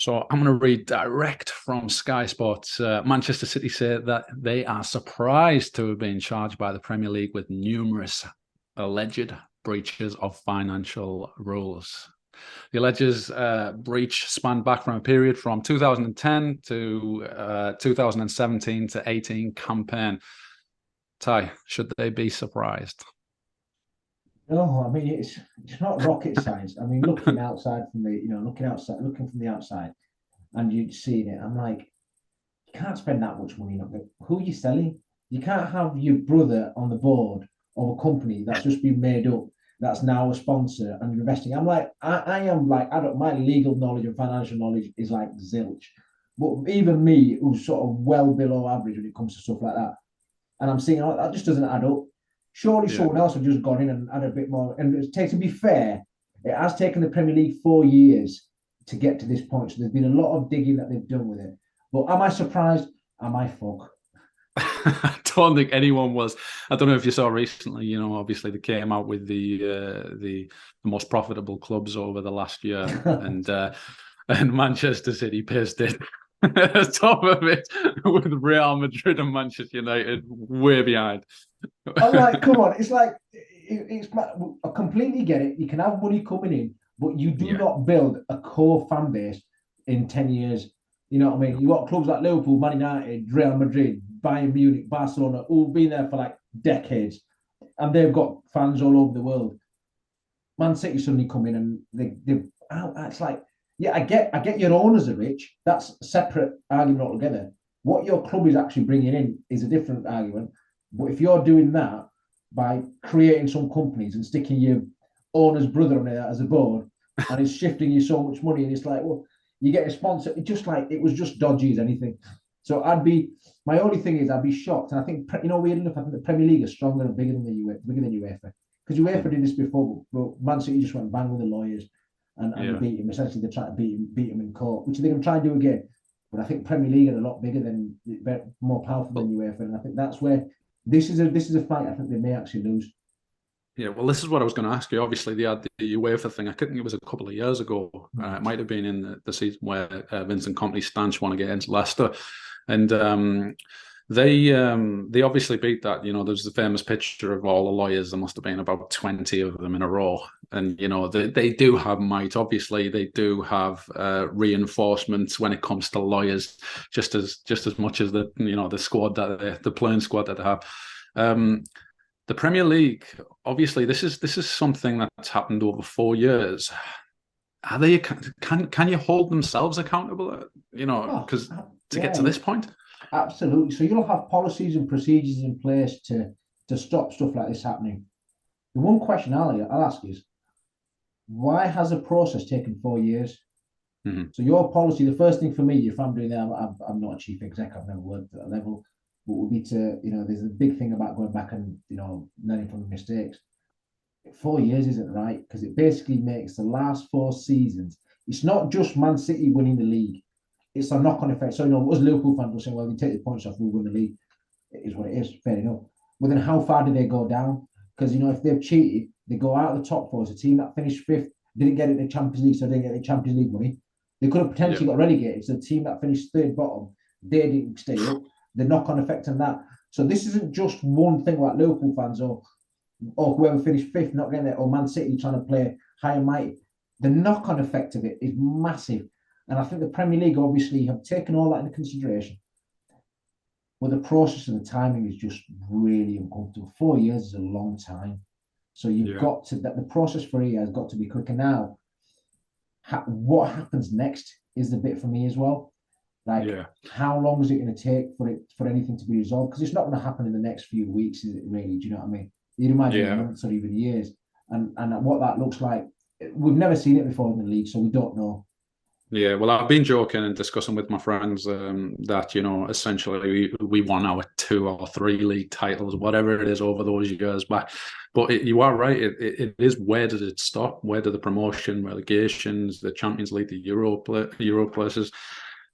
So I'm going to read direct from Sky Sports. Manchester City say that they are surprised to have been charged by the Premier League with numerous alleged breaches of financial rules. The alleged breach spanned back from a period from 2010 to 2017 to 18 campaign. Ty, should they be surprised? No, I mean it's not rocket science. I mean, looking outside from the looking from the outside, and you'd seen it. I'm like, you can't spend that much money. Who are you selling? You can't have your brother on the board of a company that's just been made up. That's now a sponsor and you're investing. I'm like, I am like, I don't. My legal knowledge and financial knowledge is like zilch. But even me, who's sort of well below average when it comes to stuff like that, and I'm seeing that just doesn't add up. Surely Yeah. someone else have just gone in and added a bit more. And to be fair, it has taken the Premier League 4 years to get to this point. So there's been a lot of digging that they've done with it. But am I surprised? Am I fuck? I don't think anyone was. I don't know if you saw recently. Obviously they came out with the most profitable clubs over the last year, and Manchester City pissed it top of it with Real Madrid and Manchester United way behind. I'm like, come on. It's like, I completely get it. You can have money coming in, but you do Yeah. not build a core fan base in 10 years. You know what I mean? You got clubs like Liverpool, Man United, Real Madrid, Bayern Munich, Barcelona, all been there for like decades. And they've got fans all over the world. Man City suddenly come in and it's like, yeah, I get your owners are rich. That's a separate argument altogether. What your club is actually bringing in is a different argument. But if you're doing that by creating some companies and sticking your owner's brother on there as a board, and it's shifting you so much money, and it's like, well, you get a sponsor. It just like it was just dodgy as anything. So my only thing is I'd be shocked, and I think weird enough, I think the Premier League is stronger and bigger than UEFA, because UEFA did this before, but Man City just went bang with the lawyers and beat him. Essentially, they tried to beat him in court, which they're going to try and do again. But I think Premier League are a lot bigger than, more powerful than UEFA, and I think that's where this is a fight I think they may actually lose. Yeah, well, this is what I was going to ask you. Obviously, they had the UEFA thing. I think it was a couple of years ago. It might have been in the season where Vincent Kompany's Stanch won against Leicester, and they obviously beat that. There's the famous picture of all the lawyers. There must have been about 20 of them in a row, and they do have might. Obviously, they do have reinforcements when it comes to lawyers, just as much as the squad the playing squad that they have. The Premier League, obviously, this is something that's happened over 4 years. Are they can you hold themselves accountable? Because to get to Yeah, this point. absolutely. So you'll have policies and procedures in place to stop stuff like this happening. The one question I'll ask is, why has a process taken 4 years? Mm-hmm. So your policy, the first thing for me, if I'm doing that, I'm not a chief exec, I've never worked at that level, but would be to, there's a big thing about going back and, learning from the mistakes. 4 years isn't right because it basically makes the last 4 seasons. It's not just Man City winning the league; it's a knock-on effect. So, us Liverpool fans will say, "Well, we take the points off, we win the league." It is what it is. Fair enough. But then, how far do they go down? Because if they've cheated, they go out of the top four. As a team that finished fifth didn't get it in the Champions League, so they didn't get the Champions League money. They could have potentially got relegated. So the team that finished third bottom, they didn't stay up. The knock-on effect on that. So this isn't just one thing like Liverpool fans or whoever finished fifth not getting it, or Man City trying to play high and mighty. The knock-on effect of it is massive. And I think the Premier League obviously have taken all that into consideration. But the process and the timing is just really uncomfortable. 4 years is a long time. So you've got to, that the process for a year has got to be quicker. Now, what happens next is the bit for me as well. Like, how long is it going to take for anything to be resolved? Because it's not going to happen in the next few weeks, is it really? Do you know what I mean? You'd imagine months or even years. And what that looks like, we've never seen it before in the league, so we don't know. Yeah, well, I've been joking and discussing with my friends that, essentially we won our 2 or 3 league titles, whatever it is, over those years back. But you are right. It is, where does it stop? Where do the promotion, relegations, the Champions League, the Euro places,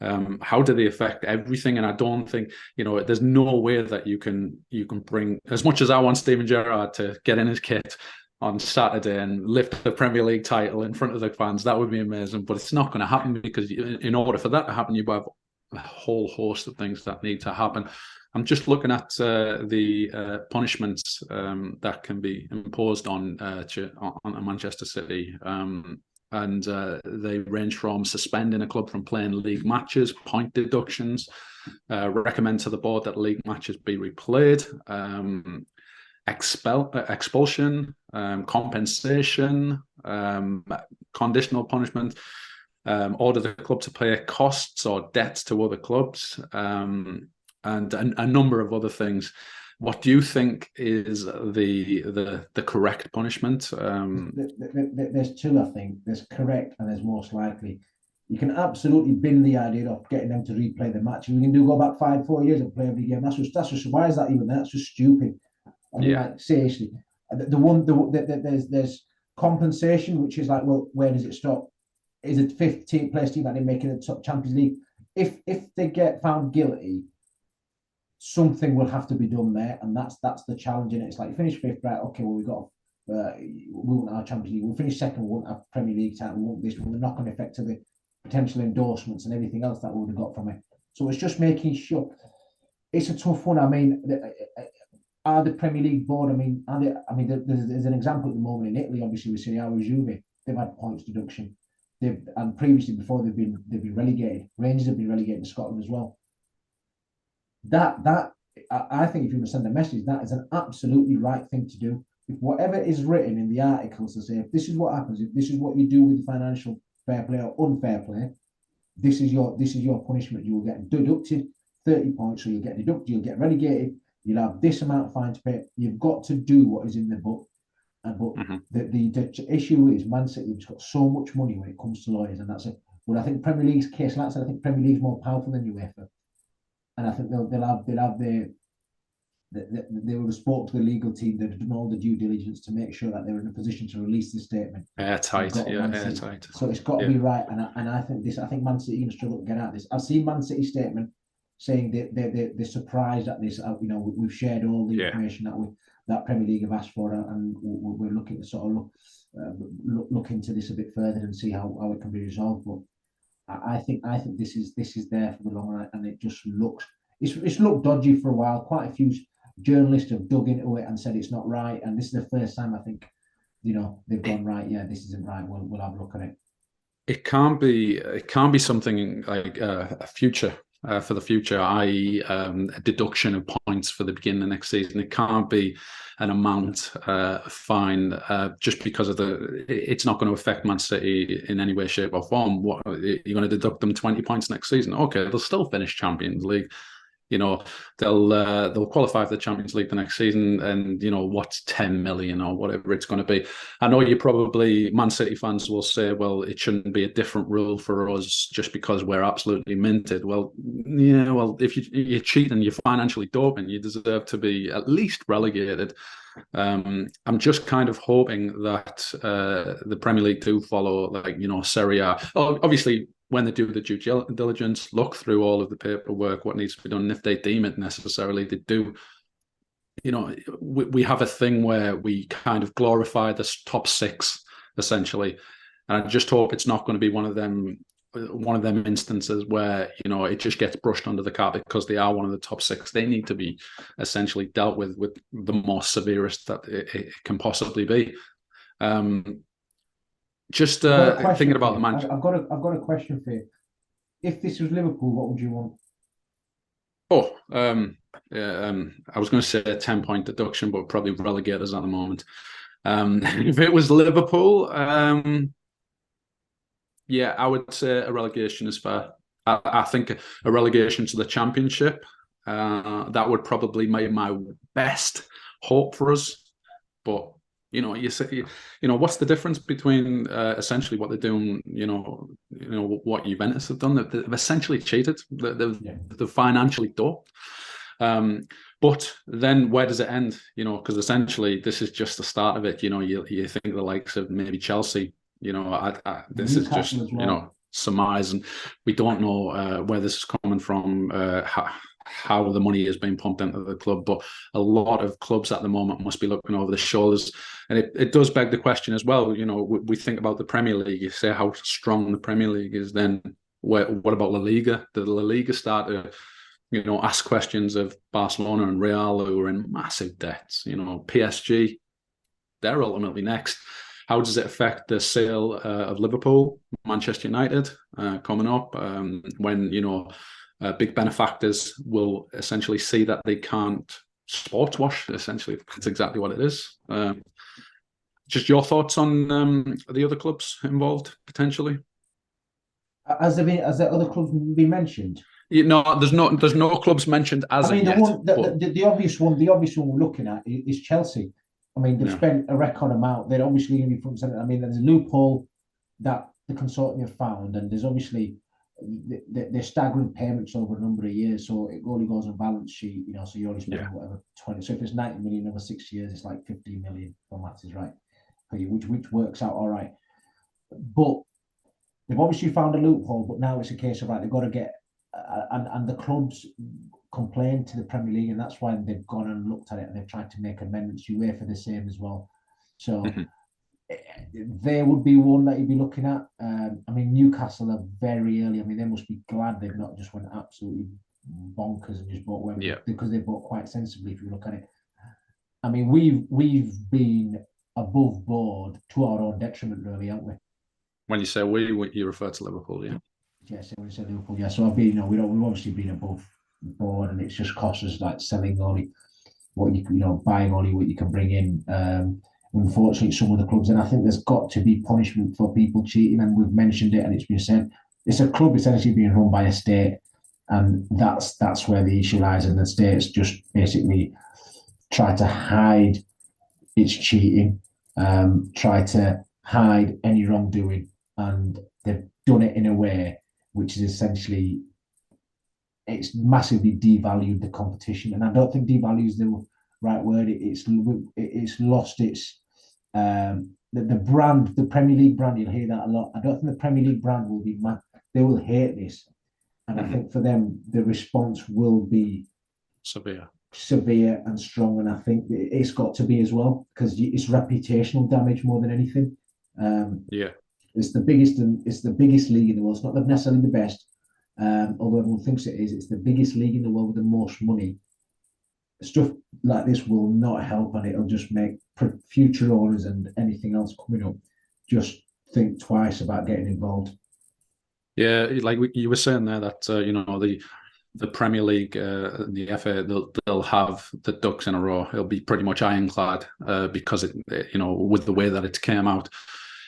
how do they affect everything? And I don't think, there's no way that you can bring, as much as I want Steven Gerrard to get in his kit, on Saturday and lift the Premier League title in front of the fans. That would be amazing, but it's not going to happen because in order for that to happen, you have a whole host of things that need to happen. I'm just looking at the punishments that can be imposed on Manchester City. And they range from suspending a club from playing league matches, point deductions, recommend to the board that league matches be replayed, expulsion, compensation, conditional punishment, order the club to pay costs or debts to other clubs, and a number of other things. What do you think is the correct punishment? There's two, I think. There's correct and there's most likely. You can absolutely bin the idea of getting them to replay the match. We can go back 4 years and play every game. That's just why is that even there? That's just stupid. I mean, like, seriously. There's compensation, which is like, well, where does it stop? Is it 15th place team that they make it the top Champions League? If they get found guilty, something will have to be done there, and that's the challenge in it. It's like, you finish fifth, right? Okay, well, we want our Champions League. We'll finish second, we want our Premier League title, we want this, with the knock-on effect to the potential endorsements and everything else that we would have got from it. So it's just making sure. It's a tough one. I mean, are the Premier League board? I mean, there's an example at the moment in Italy. Obviously, with Serie A with Juve, they've had points deduction. And previously, before they've been relegated. Rangers have been relegated to Scotland as well. That I think, if you want to send a message, that is an absolutely right thing to do. If whatever is written in the articles to say, if this is what happens, if this is what you do with financial fair play or unfair play, this is your punishment. You will get deducted 30 points, so you'll get deducted, you'll get relegated, you'll have this amount of fine to pay. You've got to do what is in the book. But the issue is, Man City has got so much money when it comes to lawyers, and that's it. But I think Premier League's case, like I said, I think Premier League's more powerful than UEFA, and I think they will have spoke to the legal team. They've done all the due diligence to make sure that they're in a position to release the statement. Airtight, airtight. So it's got to be right, and I think Man City are going to struggle to get out of this. I've seen Man City statement saying they're surprised at this. We've shared all the information that Premier League have asked for, and we're looking to sort of look into this a bit further and see how it can be resolved. But I think this is there for the long run, and it just looks it's looked dodgy for a while. Quite a few journalists have dug into it and said it's not right, and this is the first time I think they've gone, right. Yeah, this isn't right. We'll have a look at it. It can't be something like a future. For the future, i.e., a deduction of points for the beginning of next season. It can't be an amount fine just because of it's not going to affect Man City in any way, shape, or form. What, you're going to deduct them 20 points next season? Okay, they'll still finish Champions League. They'll qualify for the Champions League the next season, and what's 10 million or whatever it's going to be. I know Man City fans will say, well, it shouldn't be a different rule for us just because we're absolutely minted. Well, if you're cheating, you're financially doping, you deserve to be at least relegated. I'm just kind of hoping that the Premier League do follow, Serie A. Obviously, when they do the due diligence, look through all of the paperwork, what needs to be done. And if they deem it necessarily, they do. We have a thing where we kind of glorify the top six, essentially. And I just hope it's not going to be one of them instances where, it just gets brushed under the carpet because they are one of the top six. They need to be essentially dealt with the more severest that it can possibly be. Just thinking about the match. I've got a question for you. If this was Liverpool, what would you want? I was going to say a 10-point deduction, but probably relegate us at the moment. If it was Liverpool, I would say a relegation is fair. I think a relegation to the Championship, that would probably be my best hope for us. But you say, what's the difference between essentially what they're doing, what Juventus have done? They've essentially cheated. They've financially doped. But then where does it end? Because essentially this is just the start of it. You think the likes of maybe Chelsea, this is just, surmise, and we don't know where this is coming from, how the money is being pumped into the club, but a lot of clubs at the moment must be looking over the shoulders. And it does beg the question as well. We think about the Premier League. You say how strong the Premier League is, then what about La Liga? The La Liga start to ask questions of Barcelona and Real, who are in massive debts. PSG, they're ultimately next. How does it affect the sale of Liverpool, Manchester United coming up? When big benefactors will essentially see that they can't sports wash. Essentially, that's exactly what it is. Just your thoughts on the other clubs involved potentially? Has there other clubs been mentioned? There's no clubs mentioned as. I mean, the obvious one we're looking at is Chelsea. I mean, they've spent a record amount. They're obviously going to be front center. I mean, there's a loophole that the consortium have found, and there's obviously they're staggering payments over a number of years. So it only goes on balance sheet, so you only spend whatever 20. So if it's 90 million over 6 years, it's like 15 million. For maths is right for you, which works out all right. But they've obviously found a loophole. But now it's a case of they've got to get and the clubs complained to the Premier League, and that's why they've gone and looked at it and they've tried to make amendments. UEFA the same as well. So there would be one that you'd be looking at. I mean, Newcastle are very early. I mean, they must be glad they've not just went absolutely bonkers and just bought one because they bought quite sensibly. If you look at it, I mean, we've been above board to our own detriment, really, haven't we? When you say we, you refer to Liverpool, yeah. Yes, when you say Liverpool, yeah. So I've been, we've obviously been above board, and it's just cost us like selling only what you can, buying only what you can bring in. Unfortunately, some of the clubs, and I think there's got to be punishment for people cheating, and we've mentioned it, and it's been said. It's a club essentially being run by a state, and that's where the issue lies. And the states just basically try to hide its cheating, try to hide any wrongdoing, and they've done it in a way which is essentially it's massively devalued the competition. And I don't think devalue is the right word. It's lost its the brand, the Premier League brand. You'll hear that a lot. I don't think the Premier League brand will be they will hate this, and I think for them the response will be severe and strong. And I think it's got to be as well, because it's reputational damage more than anything. It's the biggest league in the world. It's not necessarily the best, although everyone thinks it is. It's the biggest league in the world with the most money. Stuff like this will not help, and it'll just make future owners and anything else coming up just think twice about getting involved. Yeah, like you were saying there that the Premier League, the FA, they'll have the ducks in a row. It'll be pretty much ironclad because with the way that it came out.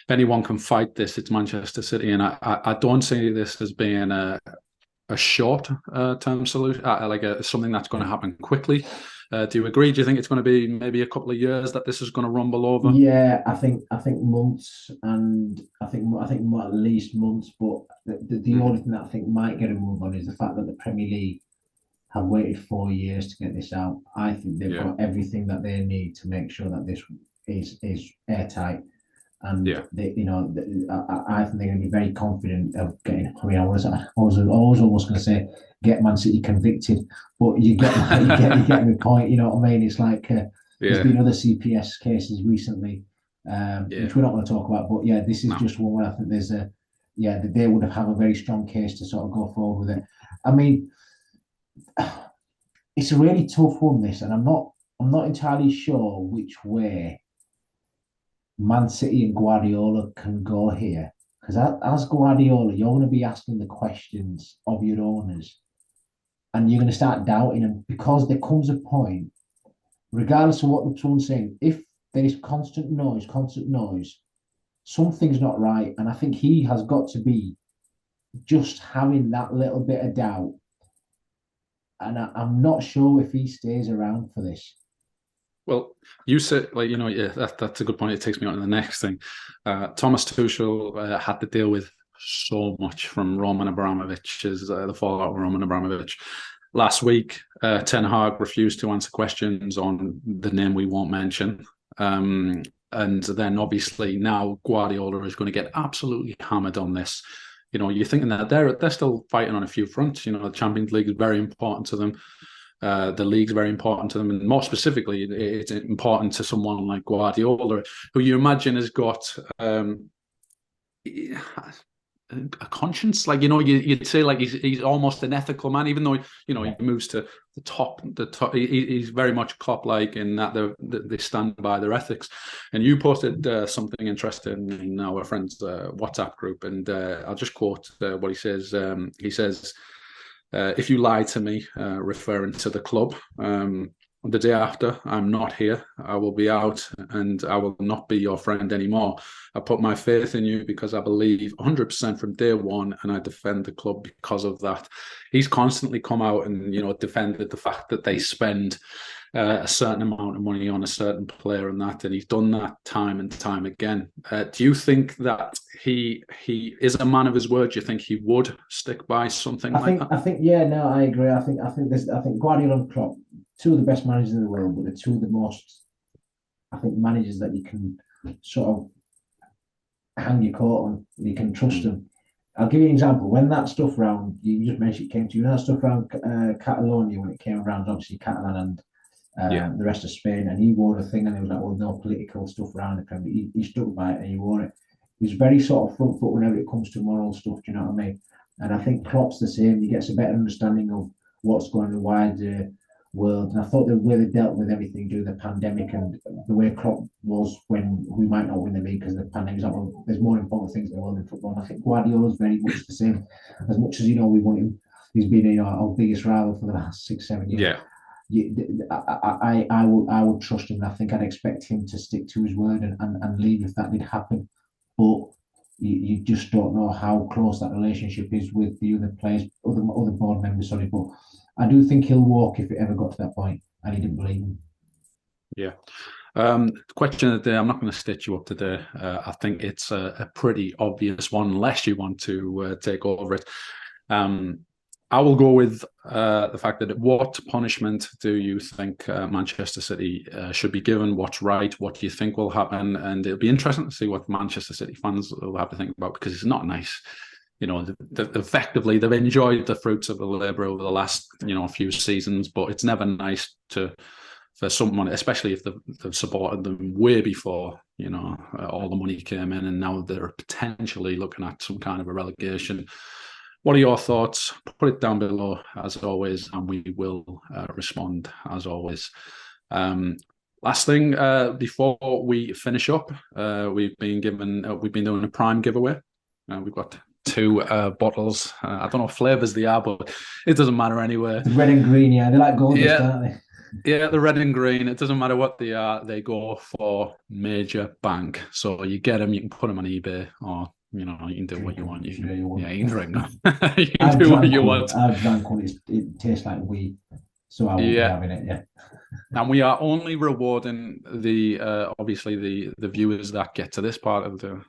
If anyone can fight this, it's Manchester City, and I don't see this as being a short-term solution, something that's going to happen quickly. Do you agree? Do you think it's going to be maybe a couple of years that this is going to rumble over? Yeah, I think months, and I think at least months. But the only thing that I think might get a move on is the fact that the Premier League have waited 4 years to get this out. I think they've got everything that they need to make sure that this is airtight. And I think they're going to be very confident of getting. I mean, I was almost going to say get Man City convicted, but you get the point. You know what I mean? It's like there's been other CPS cases recently, which we're not going to talk about. But this is just one where I think there's they would have a very strong case to sort of go forward with it. I mean, it's a really tough one, this, and I'm not entirely sure which way Man City and Guardiola can go here, because as Guardiola, you're going to be asking the questions of your owners, and you're going to start doubting them, because there comes a point, regardless of what someone's saying, if there is constant noise, something's not right, and I think he has got to be just having that little bit of doubt, and I'm not sure if he stays around for this. Well, you said, that's a good point. It takes me on to the next thing. Thomas Tuchel had to deal with so much from Roman Abramovich's the fallout of Roman Abramovich. Last week, Ten Hag refused to answer questions on the name we won't mention. And then obviously now Guardiola is going to get absolutely hammered on this. you know, you're thinking that they're still fighting on a few fronts. You know, the Champions League is very important to them. The league's very important to them, and more specifically, it's important to someone like Guardiola, who you imagine has got a conscience. Like, you know, you'd say like he's almost an ethical man, even though, you know, he moves to the top. He's very much Klopp-like in that they stand by their ethics. And you posted something interesting in our friend's WhatsApp group, and I'll just quote what he says. He says, if you lie to me, referring to the club, the day after, I'm not here. I will be out and I will not be your friend anymore. I put my faith in you because I believe 100% from day one, and I defend the club because of that. He's constantly come out and, you know, defended the fact that they spend a certain amount of money on a certain player and that, and he's done that time and time again. Do you think that he is a man of his word? Do you think he would stick by something like that? I think, yeah, no, I agree. I think Guardiola and Klopp, two of the best managers in the world, but they're two of the most, I think, managers that you can sort of hang your coat on. You can trust them. I'll give you an example. When that stuff round, you just mentioned it came to you, that stuff around Catalonia, when it came around, obviously Catalan and the rest of Spain, and he wore a thing, and there was like, well, no political stuff around the Premier. He stuck by it and he wore it. He's very sort of front foot whenever it comes to moral stuff. Do you know what I mean? And I think Klopp's the same. He gets a better understanding of what's going on in the wider world. And I thought the way they dealt with everything during the pandemic and the way Klopp was when we might not win the league because of the pandemic, well, there's more important things in the world than football. And I think Guardiola's very much the same. As much as, you know, we want him, he's been, you know, our biggest rival for the last 6-7 years. Yeah. I would trust him. I think I'd expect him to stick to his word and leave if that did happen. But you just don't know how close that relationship is with the other players, other board members. Sorry, but I do think he'll walk if it ever got to that point, and he didn't believe him. Yeah. Question of the day. I'm not going to stitch you up today. I think it's a pretty obvious one, unless you want to take over it. I will go with the fact that what punishment do you think Manchester City should be given? What's right? What do you think will happen? And it'll be interesting to see what Manchester City fans will have to think about, because it's not nice. You know, effectively, they've enjoyed the fruits of the labour over the last, you know, few seasons, but it's never nice for someone, especially if they've supported them way before, you know, all the money came in, and now they're potentially looking at some kind of a relegation. What are your thoughts? Put it down below, as always, and we will respond, as always. Last thing, before we finish up, we've been doing a Prime giveaway. We've got 2 bottles. I don't know what flavours they are, but it doesn't matter anyway. The red and green, yeah, they like gold, aren't they? Yeah, the red and green. It doesn't matter what they are. They go for major bank. So you get them. You can put them on eBay, or, you know, you can do what you want. You can drink them. You can do what you want. I've drank one. It tastes like weed, so I won't be having it. Yeah. And we are only rewarding the obviously the viewers that get to this part of the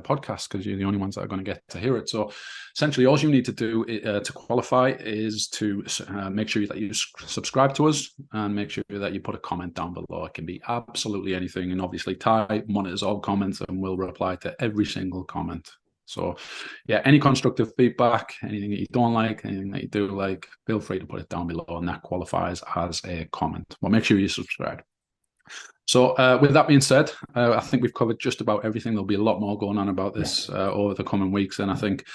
podcast, because you're the only ones that are going to get to hear it. So essentially, all you need to do to qualify is to make sure that you subscribe to us, and make sure that you put a comment down below. It can be absolutely anything, and obviously Ty monitors all comments and will reply to every single comment. So yeah, any constructive feedback, anything that you don't like, anything that you do like, feel free to put it down below, and that qualifies as a comment. But make sure you subscribe. So with that being said, I think we've covered just about everything. There'll be a lot more going on about this over the coming weeks, and I think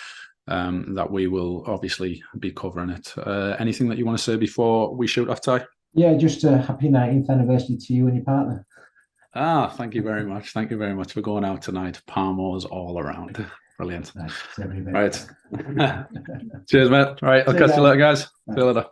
that we will obviously be covering it. Anything that you want to say before we shoot off, Ty? Yeah, just a happy 19th anniversary to you and your partner. Thank you very much. Thank you very much for going out tonight. Palmos all around. Brilliant. Nice. Right. Cheers, mate. Right, I'll catch you later, guys. See you later.